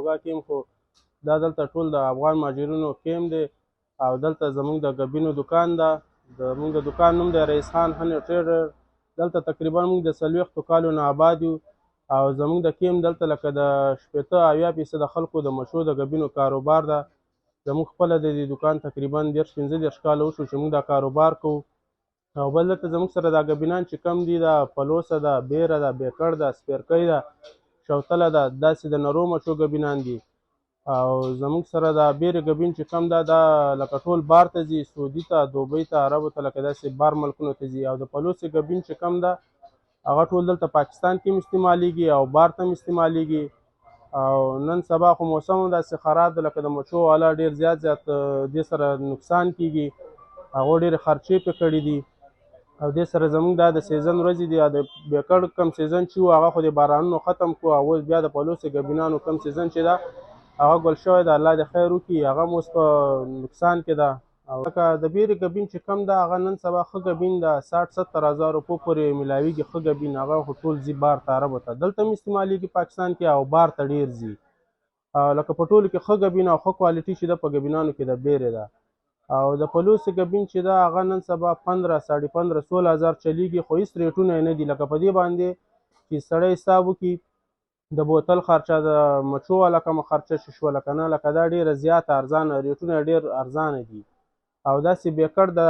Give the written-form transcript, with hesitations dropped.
خوږا کیم خو دا دلته ټول د افغان مهاجرینو کیم دی او دلته زموږ د ګبینو دکان ده. زموږ د دکان نوم دی رئیس خان هني ټریډر. دلته تقریبا موږ د 40 کالو نه آباد یو او زموږ د کیم دلته لکه د 80-80% د خلکو د مشو د ګبینو کاروبار ده. زموږ خپله د دې دکان تقریبا 30-35 کاله وشو چې موږ دا کاروبار کوو. او بل دلته زموږ سره دا ګبینان چې کم دي دا پلوسه ده، بیره ده، بیکړ ده، سپیرکۍ ده، شوتله ده، داسې د نرو مچو ګبینان دي. او زموږ سره دا بیرې ګبین چې کم ده دا لکه ټول بار ته ځي، سعودي ته، دوبۍ ته، عربو ته، لکه داسې بار ملکونو ته ځي. او د پلوسې ګبین چې کم ده هغه ټول دلته پاکستان کې هم استعمالیږي او بار ته هم استعمالیږي. او نن سبا خو موسم هم داسې خراب ده لکه د مچو والا ډېر زیات دې سره نقصان کیږي. هغو ډېرې خرچې پې کړي دي او دې سره زموږ دا د سیزن ورځې دي. د بیکړ کم سیزن چې و هغه خو د بارانونو ختم کړو او اوس بیا د پلوسې ګبینانو کم سیزن چې ده هغه ګل شوی ده. الله دې خیر وکړي. هغه هم اوس په نقصان کې ده. او لکه د بیرې ګبین چې کم ده هغه نن سبا ښه ګبین ده 60-70 هزار روپو پورې میلاویږي. ښه ګبین هغه خو ټول ځي بار ته، عربو ته، دلته هم استعمالیږي پاکستان کې او بار ته ډېر ځي. لکه په ټولو کې ښه ګبین او ښه کوالټي چې ده په ګبینانو کې د بیرې ده. او د پلوسې ګبین چې ده هغه نن سبا 15-15-16 هزار چلیږي خو هېڅ ریټونه یې نه دي. لکه په دې باندې چې سړی حساب وکړي د بوتل خرچه، د مچو والا کومه خرچه چې شوله که نه، لکه دا ډېره زیاته ارزانه ریټونه یې ډېر ارزانه دي. او داسې بیکړ د